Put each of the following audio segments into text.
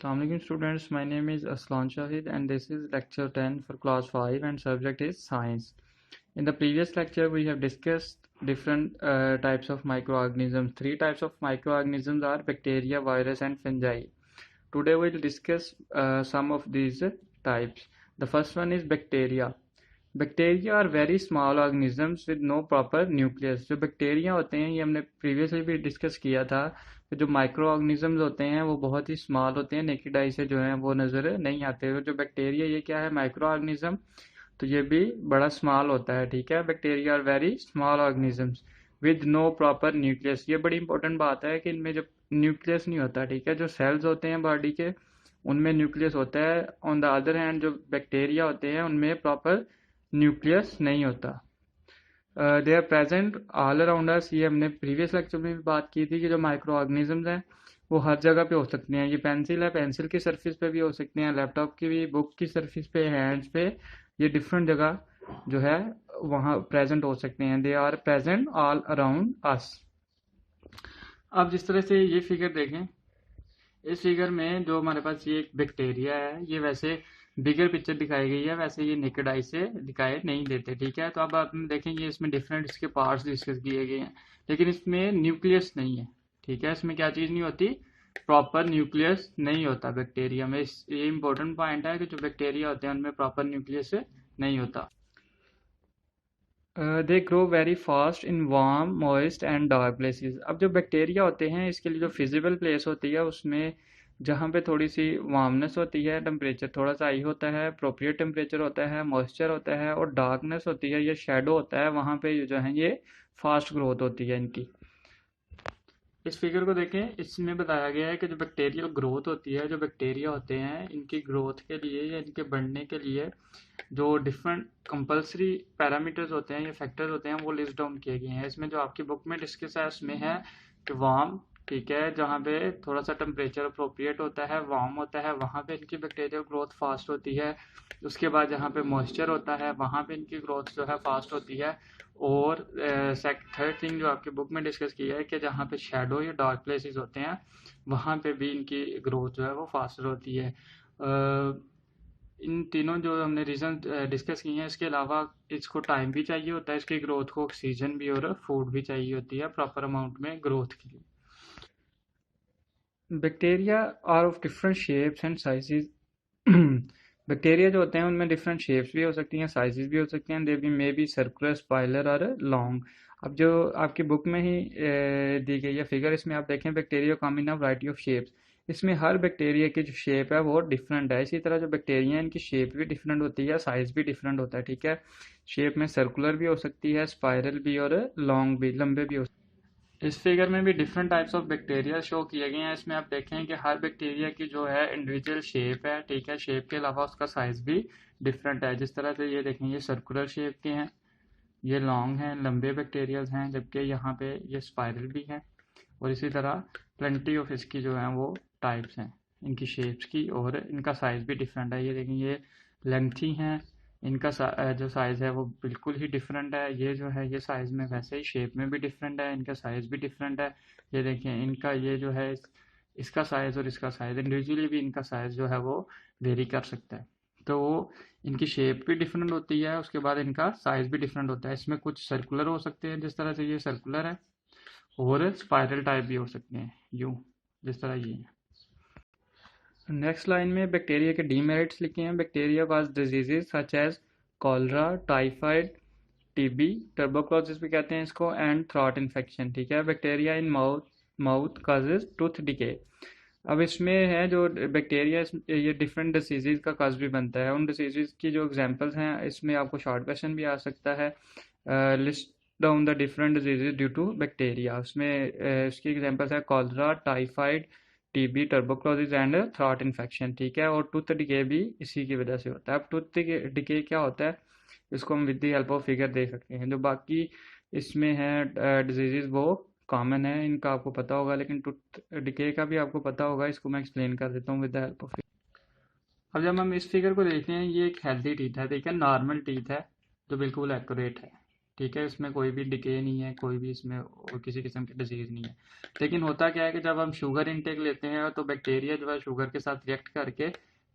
Assalamualaikum students, my name is Aslan Shahid and this is lecture 10 for class 5 and subject is science. In the previous lecture we have discussed different types of microorganisms. Three types of microorganisms are bacteria, virus and fungi. Today we will discuss some of these types. The first one is bacteria. Bacteria are very small organisms with no proper nucleus. जो bacteria होते हैं ये हमने previously भी discuss किया था कि जो माइक्रो ऑर्गेनिजम्स होते हैं वो बहुत ही स्मॉल होते हैं, नेकेड आई से जो है वो नज़र नहीं आते। तो जो बैक्टीरिया ये क्या है, माइक्रो ऑर्गेनिज्म, तो ये भी बड़ा स्मॉल होता है। ठीक है, bacteria are very small organisms with no proper nucleus. ये बड़ी इंपॉर्टेंट बात है कि इनमें जब न्यूक्लियस नहीं होता, ठीक है, जो सेल्स होते हैं बॉडी के उनमें न्यूक्लियस होता है। ऑन द अदर हैंड जो बैक्टीरिया होते हैं उनमें प्रॉपर न्यूक्लियस नहीं होता। They are present all around us. ये हमने प्रीवियस लेक्चर में भी बात की थी कि जो माइक्रो ऑर्गेनिजम्स हैं वो हर जगह पे हो सकते हैं। ये पेंसिल है, पेंसिल की सरफेस पे भी हो सकते हैं, लैपटॉप की भी, बुक की सरफेस पे, हैंड्स पे, ये डिफरेंट जगह जो है वहाँ प्रेजेंट हो सकते हैं। They are present all around us. अब जिस तरह से ये फिगर देखें, इस फिगर में जो हमारे पास ये एक बैक्टीरिया है, ये वैसे बिगर पिक्चर दिखाई गई है, वैसे ये नेकेड आई से दिखाई नहीं देते। ठीक है, तो अब आप देखेंगे इसमें डिफरेंट इसके पार्ट्स डिस्कस किए गए हैं, लेकिन इसमें न्यूक्लियस नहीं है। ठीक है, इसमें क्या चीज़ नहीं होती, प्रॉपर न्यूक्लियस नहीं होता बैक्टीरिया में। ये इंपॉर्टेंट पॉइंट है कि जो बैक्टीरिया होते हैं उनमें प्रॉपर न्यूक्लियस नहीं होता। They grow very fast in warm, moist and dark places. अब जो बैक्टीरिया होते हैं इसके लिए जो फिजिबल प्लेस होती है उसमें जहाँ पे थोड़ी सी वार्मनेस होती है, टेम्परेचर थोड़ा सा हाई होता है, अप्रोप्रिएट टेम्परेचर होता है, मॉइस्चर होता है और डार्कनेस होती है, ये शेडो होता है, वहाँ पे जो है ये फास्ट ग्रोथ होती है इनकी। इस फिगर को देखें, इसमें बताया गया है कि जो बैक्टीरियल ग्रोथ होती है, जो बैक्टीरिया होते हैं इनकी ग्रोथ के लिए या इनके बढ़ने के लिए जो डिफरेंट कंपल्सरी पैरामीटर्स होते हैं या फैक्टर्स होते हैं वो लिस्ट डाउन किए गए हैं। इसमें जो आपकी बुक में डिस्कस है उसमें है कि वार्म, ठीक है, जहाँ पे थोड़ा सा टेम्परेचर अप्रोप्रिएट होता है, वार्म होता है, वहाँ पे इनकी बैक्टीरियल ग्रोथ फास्ट होती है। उसके बाद जहाँ पे मॉइस्चर होता है वहाँ पे इनकी ग्रोथ जो है फास्ट होती है। और थर्ड थिंग जो आपकी बुक में डिस्कस किया है कि जहाँ पे शेडो या डार्क प्लेसेस होते हैं वहाँ पे भी इनकी ग्रोथ जो है वो फास्टर होती है। इन तीनों जो हमने रीज़न डिस्कस किए हैं, इसके अलावा इसको टाइम भी चाहिए होता है, इसकी ग्रोथ को ऑक्सीजन भी और फूड भी चाहिए होती है प्रॉपर अमाउंट में ग्रोथ के लिए। Bacteria are of different shapes and sizes. Bacteria जो होते हैं उनमें डिफरेंट शेप्स भी हो सकती हैं, साइजेस भी हो सकते हैं। दे भी मे बी सर्कुलर, स्पाइरल और लॉन्ग। अब जो आपकी बुक में ही दी गई है फिगर, इसमें आप देखें bacteria come in a variety of shapes. इसमें हर बैक्टीरिया की जो शेप है वो डिफरेंट है। इसी तरह जो बैक्टीरिया है इनकी शेप भी डिफरेंट होती है, साइज भी डिफरेंट होता है। ठीक है, शेप में सर्कुलर भी हो सकती है, स्पाइरल भी और लॉन्ग भी, लंबे भी हो। इस फिगर में भी different types of bacteria show किए गए हैं। इसमें आप देखें कि हर बैक्टीरिया की जो है इंडिविजुअल शेप है। ठीक है, शेप के अलावा उसका साइज भी डिफरेंट है। जिस तरह से ये देखें, ये सर्कुलर शेप के हैं, ये लॉन्ग हैं, लंबे बैक्टीरियाज हैं, जबकि यहाँ पे ये स्पाइरल भी हैं। और इसी तरह प्लेंटी ऑफ इसकी जो है वो टाइप्स हैं इनकी शेप्स की, और इनका साइज भी डिफरेंट है। ये देखें, ये लेंथी हैं, इनका जो साइज़ है वो बिल्कुल ही डिफरेंट है। ये जो है ये साइज़ में वैसे ही शेप में भी डिफरेंट है, इनका साइज़ भी डिफरेंट है। ये देखें, इनका ये जो है इसका साइज़ और इसका साइज़ इंडिविजुअली भी इनका साइज़ जो है वो वेरी कर सकता है। तो वो इनकी शेप भी डिफरेंट होती है, उसके बाद इनका साइज़ भी डिफरेंट होता है। इसमें कुछ सर्कुलर हो सकते हैं जिस तरह से ये सर्कुलर है, और स्पाइरल टाइप भी हो सकते हैं यूँ, जिस तरह ये है। नेक्स्ट लाइन में बैक्टीरिया के डीमेरिट्स लिखे हैं। Bacteria cause diseases such as cholera, typhoid, TB, tuberculosis भी कहते हैं इसको, एंड थ्रॉट इन्फेक्शन। ठीक है, bacteria in mouth causes tooth decay. अब इसमें है जो बैक्टीरिया, ये डिफरेंट डिसीज़ का काज भी बनता है। उन डिसीज़ की जो एग्जांपल्स हैं, इसमें आपको शॉर्ट क्वेश्चन भी आ सकता है। List down the different disease due to bacteria. उसमें इसकी एग्जांपल्स है cholera, typhoid, TB, tuberculosis and throat infection. ठीक है, और टूथ डिके भी इसी की वजह से होता है। अब टूथ डिके क्या होता है इसको हम with the help of figure देख सकते हैं। जो बाकी इसमें है डिजीज़ वो कॉमन है, इनका आपको पता होगा, लेकिन टूथ डिके का भी आपको पता होगा। इसको मैं एक्सप्लेन कर देता हूँ विद द हेल्प ऑफ। अब जब हम इस फिगर को देखते हैं, ये एक हेल्दी टीथ है, ठीक है, नॉर्मल टीथ है जो बिल्कुल एक्यूरेट है। ठीक है, इसमें कोई भी डिके नहीं है, कोई भी इसमें और किसी किस्म की डिजीज़ नहीं है। लेकिन होता क्या है कि जब हम शुगर इनटेक लेते हैं तो बैक्टीरिया जो है शुगर के साथ रिएक्ट करके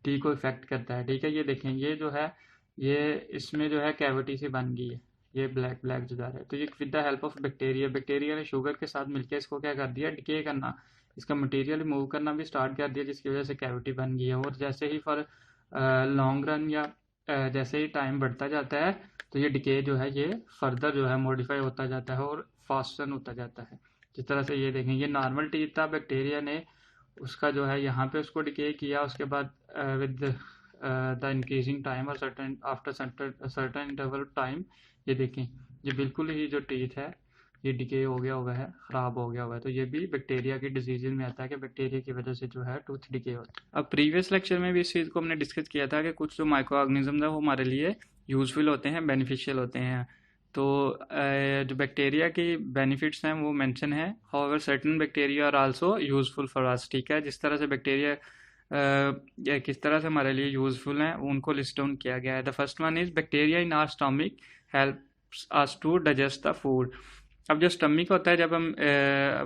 टी को इफ़ेक्ट करता है। ठीक है, ये देखें, ये जो है ये इसमें जो है कैविटी सी बन गई है, ये ब्लैक ब्लैक जो जा रहा है, तो ये with the help of bacteria, bacteria ने शुगर के साथ मिलकर इसको क्या कर दिया, डिके करना, इसका मटेरियल मूव करना भी स्टार्ट कर दिया, जिसकी वजह से कैविटी बन गई है। और जैसे ही फॉर लॉन्ग रन या जैसे ही टाइम बढ़ता जाता है तो ये डिके जो है ये फर्दर जो है मॉडिफाई होता जाता है और फास्टन होता जाता है। जिस तरह से ये देखें, ये नॉर्मल टीथ था, बैक्टीरिया ने उसका जो है यहाँ पे उसको डिके किया, उसके बाद विद द इंक्रीजिंग टाइम और certain after certain interval time, ये देखें, ये बिल्कुल ही जो टीथ है ये डिके हो गया हुआ है, ख़राब हो गया हुआ है। तो ये भी बैक्टीरिया की डिजीज़ में आता है कि बैक्टीरिया की वजह से जो है टूथ डिके होता है। अब प्रीवियस लेक्चर में भी इस चीज़ को हमने डिस्कस किया था कि कुछ जो माइक्रो ऑर्गेनिज्म है वो हमारे लिए यूज़फुल होते हैं, बेनिफिशियल होते हैं। तो जो बैक्टीरिया की बेनिफिट्स हैं वो मेंशन है, however certain bacteria are also useful for us. ठीक है, जिस तरह से बैक्टीरिया किस तरह से हमारे लिए यूज़फुल हैं उनको लिस्ट डाउन किया गया है। The first one is bacteria in our stomach helps us to digest the food. अब जो स्टमक होता है, जब हम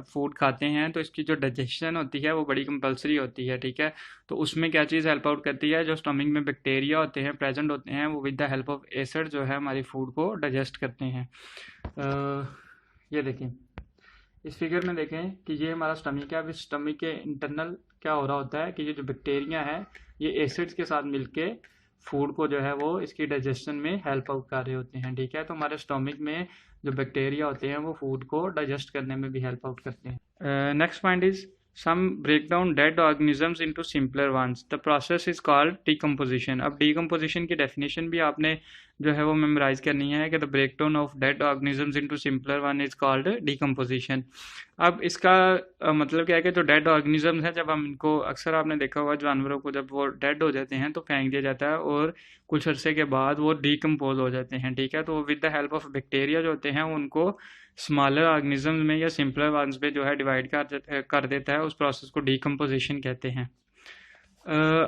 फूड खाते हैं तो इसकी जो डाइजेशन होती है वो बड़ी कंपलसरी होती है। ठीक है, तो उसमें क्या चीज़ हेल्प आउट करती है, जो स्टमक में बैक्टीरिया होते हैं प्रेजेंट होते हैं, वो with the help of acid जो है हमारी फूड को डाइजेस्ट करते हैं। ये देखें, इस फिगर में देखें कि ये हमारा स्टमक है। अब इस स्टमक के इंटरनल क्या हो रहा होता है कि ये जो बैक्टीरिया है ये एसिड्स के साथ मिलके फूड को जो है वो इसकी डाइजेशन में हेल्प आउट कर रहे होते हैं। ठीक है, तो हमारे स्टमक में जो बैक्टीरिया होते हैं वो फूड को डाइजेस्ट करने में भी हेल्प आउट करते हैं। Next point is some break down dead organisms into simpler ones. The process is called decomposition. अब डीकम्पोजिशन की डेफिनेशन भी आपने जो है वो मेमोराइज करनी है कि the break down of dead organisms into simpler one is called decomposition. अब इसका मतलब क्या है कि जो डेड ऑर्गेनिजम्स हैं, जब हम इनको, अक्सर आपने देखा होगा जानवरों को जब वो डेड हो जाते हैं तो फेंक दिया जाता है और कुछ अरसे के बाद वो डीकम्पोज हो जाते हैं। ठीक है, तो with the help of bacteria जो होते हैं उनको स्मॉलर ऑर्गेनिजम्स में या सिंपलर वंस में जो है डिवाइड कर देता है। उस प्रोसेस को डीकम्पोजिशन कहते हैं।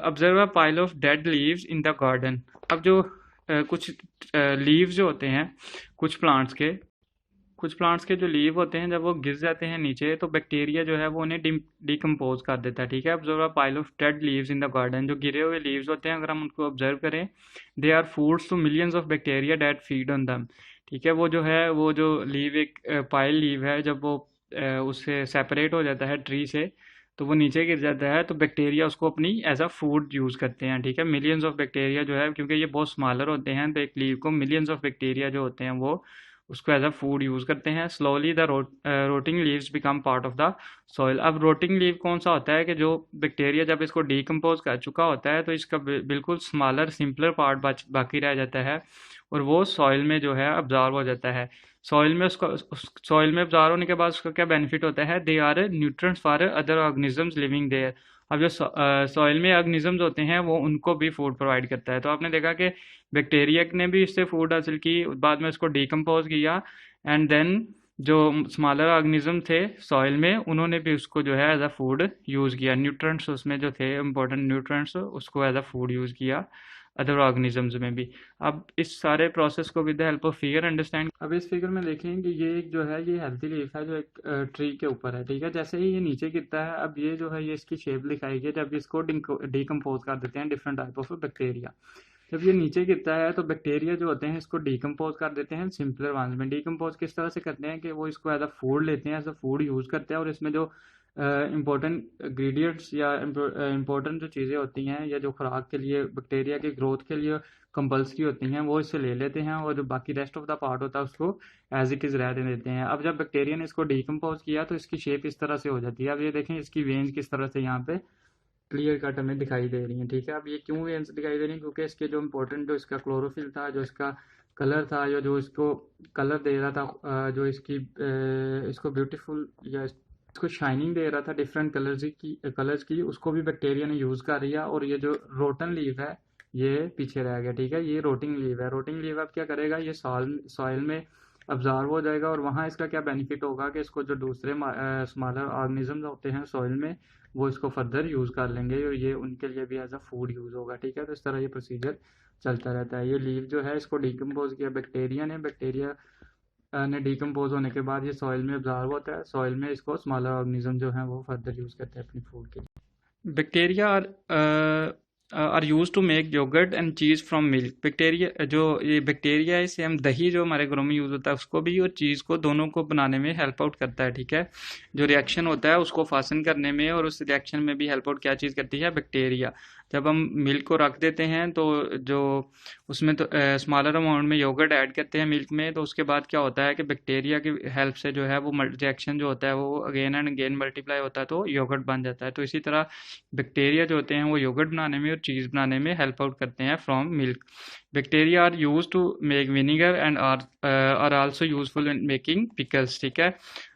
Observe a pile of dead leaves in the garden. अब जो कुछ लीव्स जो होते हैं कुछ प्लांट्स के जो लीव होते हैं, जब वो गिर जाते हैं नीचे तो बैक्टीरिया जो है वो उन्हें डिकम्पोज कर देता है। ठीक है, observe a pile of dead leaves in the garden. जो गिरे हुए लीव्स होते हैं, अगर हम उनको ऑब्जर्व करें, they are foods to millions of bacteria that feed on them. ठीक है, वो जो है वो जो लीव एक पाइल लीव है, जब वो उससे सेपरेट हो जाता है ट्री से तो वो नीचे गिर जाता है, तो बैक्टीरिया उसको अपनी एज अ फूड यूज़ करते हैं। ठीक है, मिलियंस ऑफ बैक्टीरिया जो है, क्योंकि ये बहुत स्मॉलर होते हैं तो एक लीव को मिलियंस ऑफ बैक्टीरिया जो होते हैं वो उसको एज अ फूड यूज़ करते हैं। Slowly the rotting leaves become part of the soil. अब रोटिंग लीव कौन सा होता है कि जो बैक्टीरिया जब इसको डीकम्पोज कर चुका होता है तो इसका बिल्कुल स्मॉलर सिंपलर पार्ट बाकी रह जाता है और वो सॉइल में जो है अब्जॉर्व हो जाता है। सॉइल में अब्जॉर्व होने के बाद उसका क्या बेनिफिट होता है, they are nutrients for other organisms living there. अब जो सॉइल में ऑर्गेनिजम्स होते हैं वो उनको भी फूड प्रोवाइड करता है। तो आपने देखा कि बैक्टीरिया ने भी इससे फूड हासिल की, बाद में उसको डिकम्पोज किया एंड देन जो स्मॉलर ऑर्गेनिज्म थे सॉइल में उन्होंने भी उसको जो है एज अ फूड यूज़ किया। न्यूट्रिएंट्स उसमें जो थे इंपॉर्टेंट न्यूट्रिएंट्स उसको एज अ फूड यूज़ किया अदर ऑर्गेनिजम्स में भी। अब इस सारे प्रोसेस को with the help of figure understand. अब इस फिगर में देखें कि ये एक जो है ये हेल्थी लीफ है जो एक ट्री के ऊपर है। ठीक है, जैसे ही ये नीचे गिरता है, अब ये जो है ये इसकी शेप दिखाई गई जब इसको डिकम्पोज कर देते हैं डिफरेंट टाइप ऑफ बैक्टीरिया। जब ये नीचे गिरता है तो बैक्टीरिया जो होते हैं इसको डिकम्पोज कर देते हैं सिंपलर वंस में। डिकम्पोज किस तरह से करते हैं कि वो इसको एज अ फूड लेते हैं, एज अ फूड यूज़ करते हैं और इसमें जो इम्पोर्टेंट इंग्रेडिएंट्स या इम्पोर्टेंट जो चीज़ें होती हैं या जो खुराक के लिए बैक्टीरिया की ग्रोथ के लिए कंपल्सरी होती हैं वो इससे ले लेते हैं और जो बाकी रेस्ट ऑफ द पार्ट होता है उसको एज इट इज़ रहने देते हैं। अब जब बैक्टीरिया ने इसको डिकम्पोज किया तो इसकी शेप इस तरह से हो जाती है। अब ये देखें इसकी वेंस किस तरह से यहाँ पे क्लियर कट हमें दिखाई दे रही है। ठीक है, अब ये क्यों वेंस दिखाई दे रही है, क्योंकि इसके जो इम्पोर्टेंट जो इसका क्लोरोफिल था, जो इसका कलर था या जो इसको कलर दे रहा था, जो इसकी इसको ब्यूटीफुल या इसको शाइनिंग दे रहा था डिफरेंट कलर्स की उसको भी बैक्टीरिया ने यूज़ कर लिया और ये जो रोटन लीव है ये पीछे रह गया। ठीक है, ये रोटिंग लीव है। रोटिंग लीव अब क्या करेगा, ये सॉइल में अब्जॉर्व हो जाएगा और वहाँ इसका क्या बेनिफिट होगा कि इसको जो दूसरे स्मॉलर ऑर्गेनिजम्स होते हैं सॉइल में वो इसको फर्दर यूज़ कर लेंगे और ये उनके लिए भी एज अ फूड यूज़ होगा। ठीक है, तो इस तरह ये प्रोसीजर चलता रहता है। ये लीव जो है इसको डिकम्पोज किया बैक्टीरिया ने। बैक्टीरिया ने डिकम्पोज होने के बाद ये सॉइल में ऑब्जॉर्व होता है, सॉइल में इसको स्मॉलर ऑर्गेनिज्म जो हैं वो फर्दर यूज़ करते हैं अपनी फूड के लिए। Bacteria are use to make yoghurt and cheese from milk. Bacteria जो ये बैक्टीरिया है, इससे हम दही जो हमारे घरों में यूज़ होता है उसको भी और चीज़ को दोनों को बनाने में हेल्प आउट करता है, ठीक है। जो रिएक्शन होता है उसको फासन करने में और उस रिएक्शन में भी हेल्प आउट क्या चीज़ करती है, बैक्टीरिया। जब हम मिल्क को रख देते हैं तो जो उसमें तो स्मॉलर अमाउंट में योगर्ट ऐड करते हैं मिल्क में, तो उसके बाद क्या होता है कि बैक्टीरिया की हेल्प से जो है वो रिएक्शन जो होता है वो अगेन एंड अगेन मल्टीप्लाई होता है तो योगर्ट बन जाता है। तो इसी तरह बैक्टीरिया जो होते हैं वो योगर्ट बनाने में और चीज़ बनाने में हेल्प आउट करते हैं from milk. Bacteria are use to make vinegar and are also useful in making pickles, ठीक है।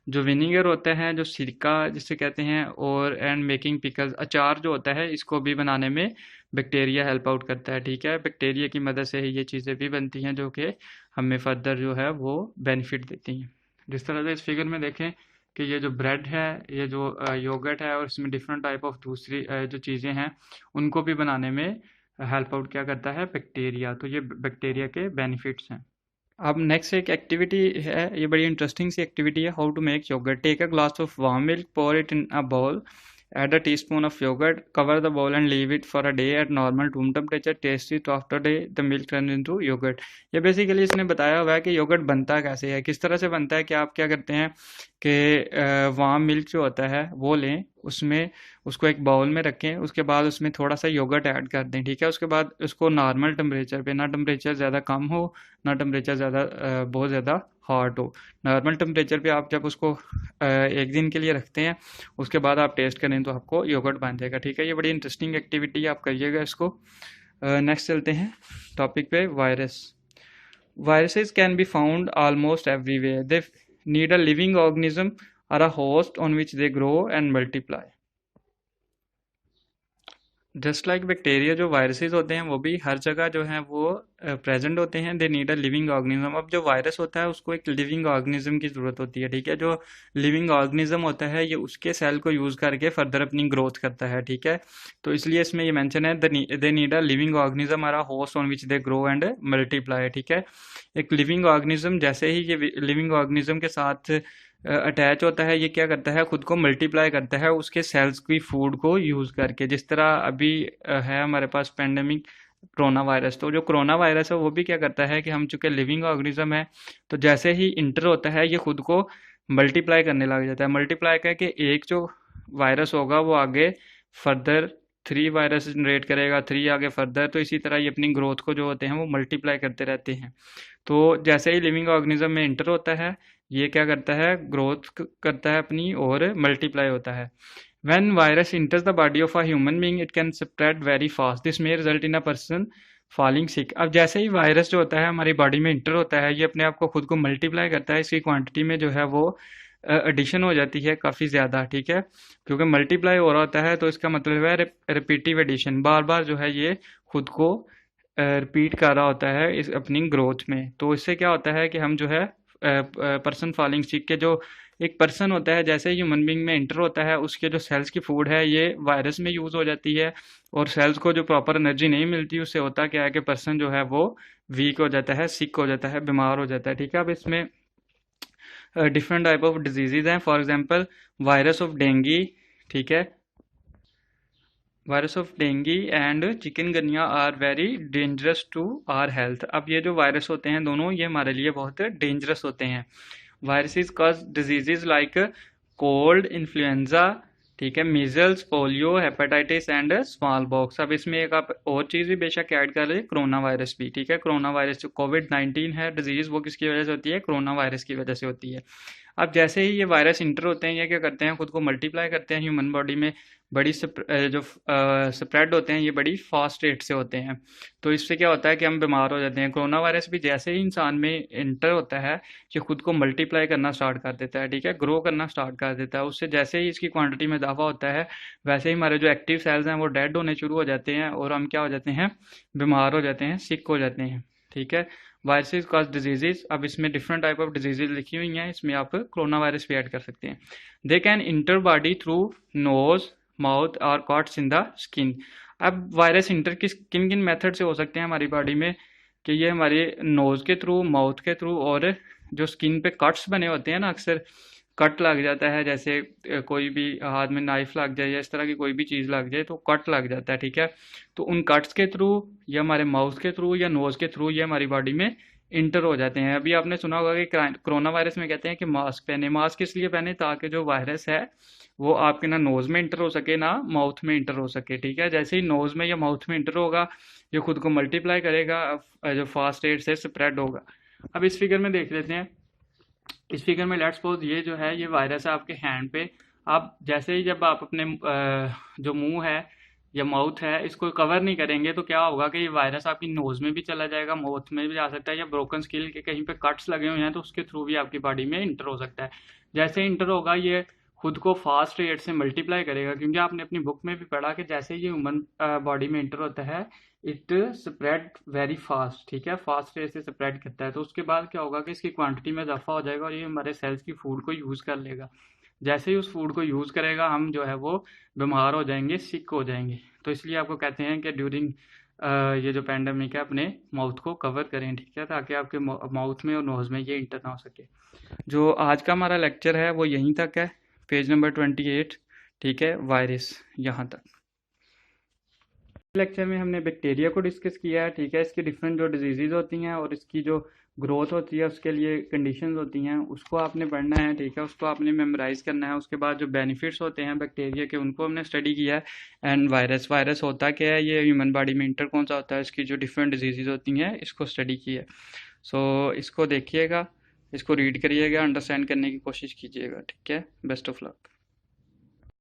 जो विनीगर होता है, जो सिरका जिसे कहते हैं, और एंड मेकिंग पिकल्स, अचार जो होता है, इसको भी बनाने में बैक्टीरिया हेल्प आउट करता है, ठीक है। बैक्टीरिया की मदद से ही ये चीज़ें भी बनती हैं जो कि हमें फर्दर जो है वो बेनिफिट देती हैं। जिस तरह से इस फिगर में देखें कि ये जो ब्रेड है, ये जो योगर्ट है, और इसमें डिफरेंट टाइप ऑफ दूसरी जो चीज़ें हैं उनको भी बनाने में हेल्प आउट क्या करता है, बैक्टीरिया। तो ये बैक्टीरिया के बेनिफिट्स हैं। अब नेक्स्ट एक एक्टिविटी है, ये बड़ी इंटरेस्टिंग सी एक्टिविटी है, how to make yoghurt. Take a glass of warm milk, pour it in a bowl, add a teaspoon of yogurt, cover the bowl and leave it for a day at normal room temperature. Taste it after day, the milk turns into yogurt. ये basically इसने बताया हुआ है कि yogurt बनता कैसे है, किस तरह से बनता है। कि आप क्या करते हैं कि वार्म मिल्क जो होता है वो लें, उसमें उसको एक बाउल में रखें, उसके बाद उसमें थोड़ा सा योगर्ट ऐड कर दें, ठीक है। उसके बाद उसको नॉर्मल टेम्परेचर पे, ना टेम्परेचर ज़्यादा कम हो ना टेम्परेचर ज़्यादा बहुत ज़्यादा हॉट हो, नॉर्मल टेम्परेचर पे आप जब उसको एक दिन के लिए रखते हैं, उसके बाद आप टेस्ट करें तो आपको योगर्ट बन जाएगा, ठीक है। ये बड़ी इंटरेस्टिंग एक्टिविटी है, आप करिएगा इसको। नेक्स्ट चलते हैं टॉपिक पे, virus. Viruses can be found almost everywhere. They need a living organism or a host on which they grow and multiply. Just like bacteria, जो वायरसेस होते हैं वो भी हर जगह जो हैं वो प्रेजेंट होते हैं। दे नीड अ लिविंग ऑर्गेनिज्म। अब जो वायरस होता है उसको एक लिविंग ऑर्गेनिज्म की ज़रूरत होती है, ठीक है। जो लिविंग ऑर्गेनिज्म होता है ये उसके सेल को यूज़ करके फर्दर अपनी ग्रोथ करता है, ठीक है। तो इसलिए इसमें ये मेंशन है they need a living organism और a host on which they grow and multiply, ठीक है। एक लिविंग ऑर्गेनिज्म, जैसे ही ये लिविंग ऑर्गेनिज्म के साथ अटैच होता है, ये क्या करता है, खुद को मल्टीप्लाई करता है उसके सेल्स की फूड को यूज़ करके। जिस तरह अभी है हमारे पास पेंडेमिक कोरोना वायरस, तो जो कोरोना वायरस है वो भी क्या करता है कि हम चूंकि लिविंग ऑर्गेनिज्म है, तो जैसे ही इंटर होता है ये खुद को मल्टीप्लाई करने लग जाता है। मल्टीप्लाई करके एक जो वायरस होगा वो आगे फर्दर 3 वायरस जनरेट करेगा, 3 आगे फर्दर, तो इसी तरह ये अपनी ग्रोथ को जो होते हैं वो मल्टीप्लाई करते रहते हैं। तो जैसे ही लिविंग ऑर्गेनिज्म में इंटर होता है ये क्या करता है, ग्रोथ करता है अपनी और मल्टीप्लाई होता है। When virus enters the body of a human being, it can spread very fast. This may result in a person falling sick. अब जैसे ही वायरस जो होता है हमारी बॉडी में इंटर होता है, ये अपने आप को खुद को मल्टीप्लाई करता है, इसकी क्वांटिटी में जो है वो एडिशन हो जाती है काफ़ी ज़्यादा, ठीक है। क्योंकि मल्टीप्लाई हो रहा होता है तो इसका मतलब है रिपीटिव एडिशन, बार बार जो है ये खुद को रिपीट कर रहा होता है इस अपनी ग्रोथ में। तो इससे क्या होता है कि हम जो है पर्सन फॉलिंग सिक के, जो एक पर्सन होता है जैसे ह्यूमन बींग में इंटर होता है उसके जो सेल्स की फूड है ये वायरस में यूज़ हो जाती है, और सेल्स को जो प्रॉपर एनर्जी नहीं मिलती उससे होता क्या है कि पर्सन जो है वो वीक हो जाता है, सिक हो जाता है, बीमार हो जाता है, ठीक है। अब इसमें डिफरेंट टाइप ऑफ डिजीजेज हैं। For example virus of dengue, ठीक है, virus of dengue and chikungunya are very dangerous to our health. अब ये जो वायरस होते हैं दोनों ये हमारे लिए बहुत डेंजरस होते हैं। Viruses cause diseases like cold, influenza, ठीक है, measles, polio, hepatitis and small box. अब इसमें एक आप और चीज़ भी बेशक ऐड कर ले, कोरोना वायरस भी, ठीक है। कोरोना वायरस जो कोविड-19 है डिजीज़, वो किसकी वजह से होती है, कोरोना वायरस की वजह से होती है। अब जैसे ही ये वायरस इंटर होते हैं ये क्या करते हैं, खुद को मल्टीप्लाई करते हैं ह्यूमन बॉडी में, बड़ी जो स्प्रेड होते हैं ये बड़ी फास्ट रेट से होते हैं। तो इससे क्या होता है कि हम बीमार हो जाते हैं। कोरोना वायरस भी जैसे ही इंसान में इंटर होता है ये खुद को मल्टीप्लाई करना स्टार्ट कर देता है, ठीक है, ग्रो करना स्टार्ट कर देता है। उससे जैसे ही इसकी क्वांटिटी में इजाफा होता है वैसे ही हमारे जो एक्टिव सेल्स हैं वो डेड होने शुरू हो जाते हैं और हम क्या हो जाते हैं, बीमार हो जाते हैं, सिक हो जाते हैं, ठीक है। वायरसेस कॉज डिजीजेज, अब इसमें डिफरेंट टाइप ऑफ डिजीजेज लिखी हुई हैं, इसमें आप कोरोना वायरस भी ऐड कर सकते हैं। They can inter body through nose, mouth और कॉट्स इन द स्किन। अब वायरस इंटर किन किन मेथड से हो सकते हैं हमारी बॉडी में, कि ये हमारे नोज़ के थ्रू, माउथ के थ्रू और जो स्किन पे कट्स बने होते हैं ना, अक्सर कट लग जाता है, जैसे कोई भी हाथ में नाइफ लग जाए या इस तरह की कोई भी चीज़ लग जाए तो कट लग जाता है, ठीक है। तो उन कट्स के थ्रू या हमारे माउथ के थ्रू या नोज़ के थ्रू ये हमारी बॉडी में इंटर हो जाते हैं। अभी आपने सुना होगा कि कोरोना वायरस में कहते हैं कि मास्क पहने। मास्क इसलिए पहने ताकि जो वायरस है वो आपके ना नोज़ में इंटर हो सके ना माउथ में इंटर हो सके, ठीक है। जैसे ही नोज़ में या माउथ में इंटर होगा ये खुद को मल्टीप्लाई करेगा, जो फास्ट रेट से स्प्रेड होगा। अब इस फिगर में देख लेते हैं। इस फिगर में लेट्स सपोज ये जो है ये वायरस है आपके हैंड पे। आप जैसे ही जब आप अपने जो मुंह है या माउथ है इसको कवर नहीं करेंगे तो क्या होगा कि ये वायरस आपकी नोज में भी चला जाएगा, माउथ में भी जा सकता है, या ब्रोकन स्किल के कहीं पे कट्स लगे हुए हैं तो उसके थ्रू भी आपकी बॉडी में इंटर हो सकता है। जैसे इंटर होगा ये खुद को फास्ट रेट से मल्टीप्लाई करेगा, क्योंकि आपने अपनी बुक में भी पढ़ा कि जैसे ये ह्यूमन बॉडी में इंटर होता है इट स्प्रेड वेरी फास्ट, ठीक है, फास्ट रेट से स्प्रेड करता है। तो उसके बाद क्या होगा कि इसकी क्वांटिटी में इजाफा हो जाएगा और ये हमारे सेल्स की फूड को यूज़ कर लेगा। जैसे ही उस फूड को यूज़ करेगा हम जो है वो बीमार हो जाएंगे, सिक हो जाएंगे। तो इसलिए आपको कहते हैं कि ड्यूरिंग ये जो पैंडमिक है अपने माउथ को कवर करें, ठीक है, ताकि आपके माउथ में और नोज़ में ये इंटर ना हो सके। जो आज का हमारा लेक्चर है वो यहीं तक है, पेज नंबर 28, ठीक है, वायरस यहाँ तक। लेक्चर में हमने बैक्टीरिया को डिस्कस किया है, ठीक है, इसकी डिफरेंट जो डिजीज़ होती हैं और इसकी जो ग्रोथ होती है उसके लिए कंडीशंस होती हैं उसको आपने पढ़ना है, ठीक है, उसको आपने मेमोराइज़ करना है। उसके बाद जो बेनिफिट्स होते हैं बैक्टीरिया के उनको हमने स्टडी किया है। एंड वायरस होता क्या है, ये ह्यूमन बॉडी में इंटर कौन सा होता है, इसकी जो डिफरेंट डिजीज़ होती हैं इसको स्टडी किया है। सो इसको देखिएगा, इसको रीड करिएगा, अंडरस्टैंड करने की कोशिश कीजिएगा, ठीक है। Best of luck.